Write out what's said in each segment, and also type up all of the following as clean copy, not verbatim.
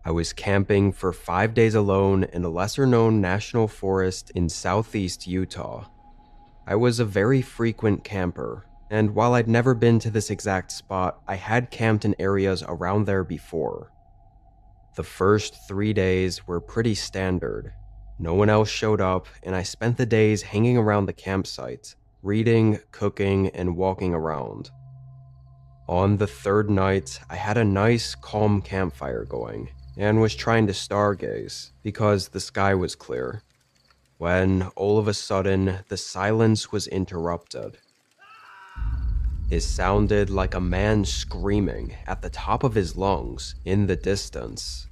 I was camping for 5 days alone in a lesser-known national forest in southeast Utah. I was a very frequent camper, and while I'd never been to this exact spot, I had camped in areas around there before. The first 3 days were pretty standard. No one else showed up, and I spent the days hanging around the campsite, reading, cooking, and walking around. On the third night, I had a nice, calm campfire going, and was trying to stargaze because the sky was clear, when all of a sudden the silence was interrupted. It sounded like a man screaming at the top of his lungs in the distance.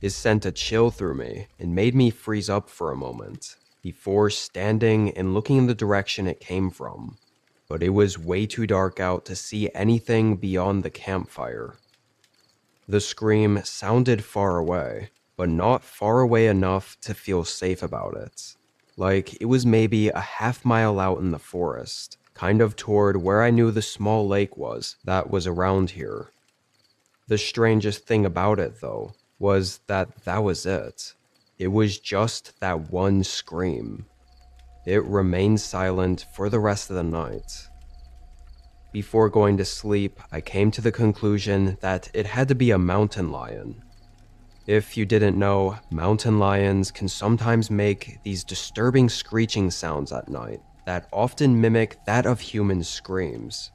It sent a chill through me and made me freeze up for a moment before standing and looking in the direction it came from, but it was way too dark out to see anything beyond the campfire. The scream sounded far away, but not far away enough to feel safe about it. Like it was maybe a half-mile out in the forest, kind of toward where I knew the small lake was that was around here. The strangest thing about it, though, was that was it. It was just that one scream. It remained silent for the rest of the night. Before going to sleep, I came to the conclusion that it had to be a mountain lion. If you didn't know, mountain lions can sometimes make these disturbing screeching sounds at night that often mimic that of human screams.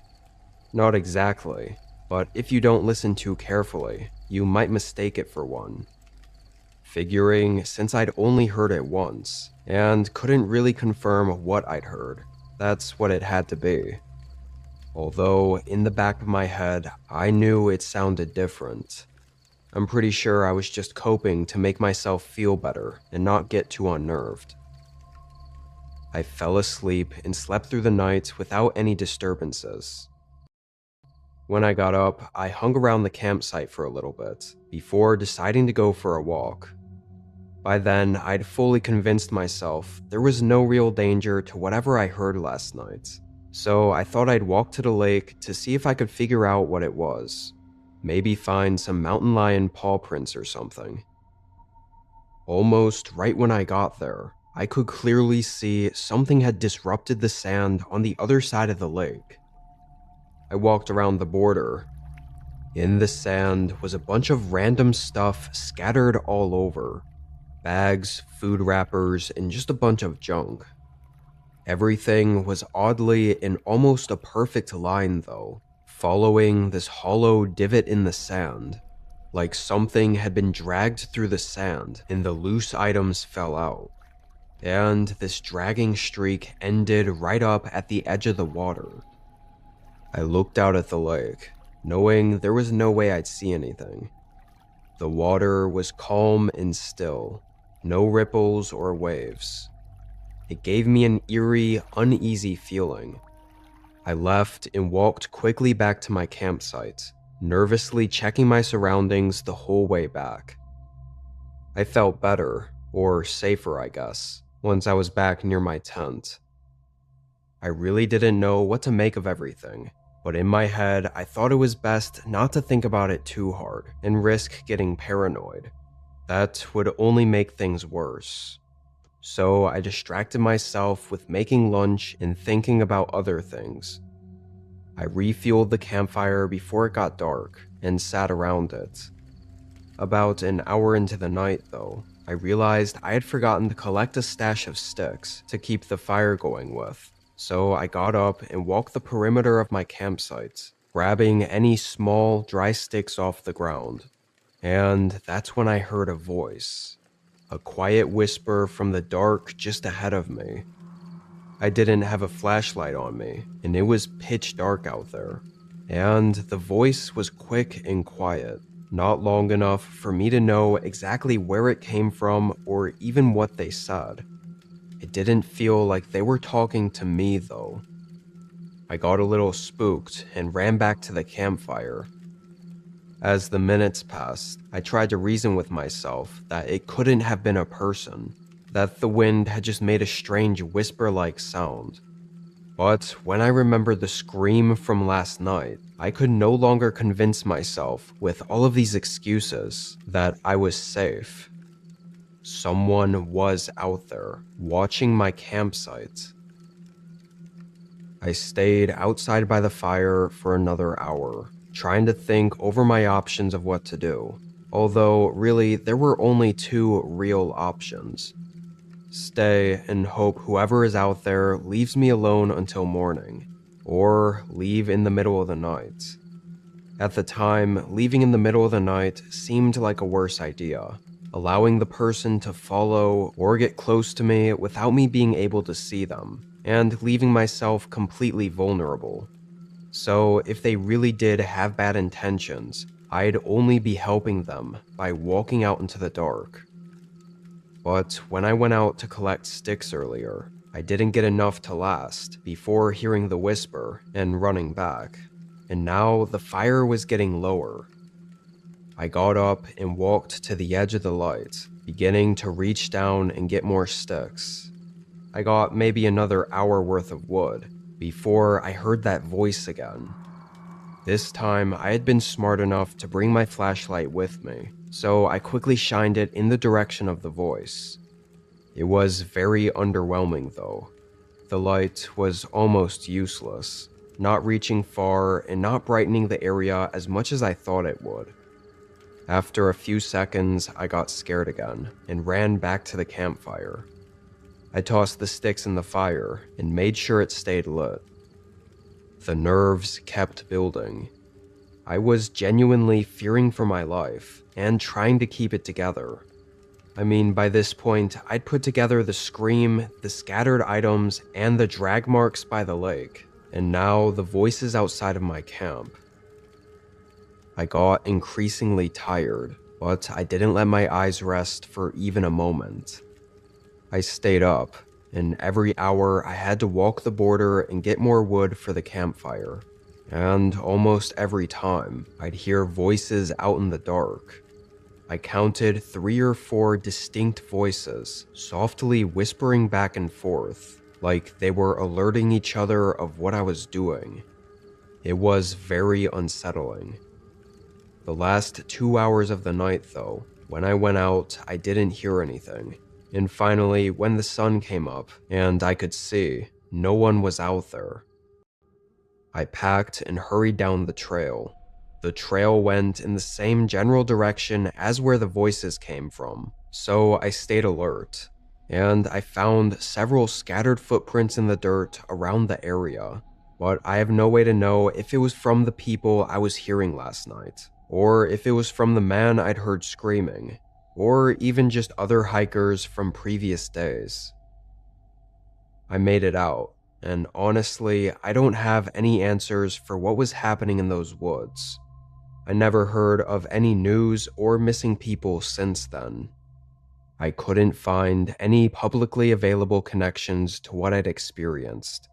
Not exactly, but if you don't listen too carefully, you might mistake it for one. Figuring since I'd only heard it once, and couldn't really confirm what I'd heard, that's what it had to be. Although, in the back of my head, I knew it sounded different. I'm pretty sure I was just coping to make myself feel better and not get too unnerved. I fell asleep and slept through the night without any disturbances. When I got up, I hung around the campsite for a little bit before deciding to go for a walk. By then, I'd fully convinced myself there was no real danger to whatever I heard last night, so I thought I'd walk to the lake to see if I could figure out what it was. Maybe find some mountain lion paw prints or something. Almost right when I got there, I could clearly see something had disrupted the sand on the other side of the lake. I walked around the border. In the sand was a bunch of random stuff scattered all over. Bags, food wrappers, and just a bunch of junk. Everything was oddly in almost a perfect line though, following this hollow divot in the sand, like something had been dragged through the sand and the loose items fell out. And this dragging streak ended right up at the edge of the water. I looked out at the lake, knowing there was no way I'd see anything. The water was calm and still, no ripples or waves. It gave me an eerie, uneasy feeling. I left and walked quickly back to my campsite, nervously checking my surroundings the whole way back. I felt better, or safer I guess, once I was back near my tent. I really didn't know what to make of everything, but in my head I thought it was best not to think about it too hard and risk getting paranoid. That would only make things worse. So I distracted myself with making lunch and thinking about other things. I refueled the campfire before it got dark and sat around it. About an hour into the night though, I realized I had forgotten to collect a stash of sticks to keep the fire going with, so I got up and walked the perimeter of my campsite, grabbing any small, dry sticks off the ground. And that's when I heard a voice. A quiet whisper from the dark just ahead of me. I didn't have a flashlight on me, and it was pitch dark out there. And the voice was quick and quiet, not long enough for me to know exactly where it came from or even what they said. It didn't feel like they were talking to me though. I got a little spooked and ran back to the campfire. As the minutes passed, I tried to reason with myself that it couldn't have been a person, that the wind had just made a strange whisper-like sound. But when I remembered the scream from last night, I could no longer convince myself, with all of these excuses, that I was safe. Someone was out there, watching my campsite. I stayed outside by the fire for another hour, trying to think over my options of what to do. Although, really, there were only two real options. Stay and hope whoever is out there leaves me alone until morning, or leave in the middle of the night. At the time, leaving in the middle of the night seemed like a worse idea, allowing the person to follow or get close to me without me being able to see them, and leaving myself completely vulnerable. So if they really did have bad intentions, I'd only be helping them by walking out into the dark. But when I went out to collect sticks earlier, I didn't get enough to last before hearing the whisper and running back, and now the fire was getting lower. I got up and walked to the edge of the light, beginning to reach down and get more sticks. I got maybe another hour worth of wood before I heard that voice again. This time, I had been smart enough to bring my flashlight with me, so I quickly shined it in the direction of the voice. It was very underwhelming though. The light was almost useless, not reaching far and not brightening the area as much as I thought it would. After a few seconds, I got scared again and ran back to the campfire. I tossed the sticks in the fire and made sure it stayed lit. The nerves kept building. I was genuinely fearing for my life and trying to keep it together. I mean, by this point, I'd put together the scream, the scattered items, and the drag marks by the lake, and now the voices outside of my camp. I got increasingly tired, but I didn't let my eyes rest for even a moment. I stayed up, and every hour I had to walk the border and get more wood for the campfire. And almost every time, I'd hear voices out in the dark. I counted 3 or 4 distinct voices, softly whispering back and forth, like they were alerting each other of what I was doing. It was very unsettling. The last 2 hours of the night, though, when I went out, I didn't hear anything. And finally, when the sun came up and I could see, no one was out there. I packed and hurried down the trail. The trail went in the same general direction as where the voices came from, so I stayed alert. And I found several scattered footprints in the dirt around the area, but I have no way to know if it was from the people I was hearing last night, or if it was from the man I'd heard screaming, or even just other hikers from previous days. I made it out, and honestly, I don't have any answers for what was happening in those woods. I never heard of any news or missing people since then. I couldn't find any publicly available connections to what I'd experienced,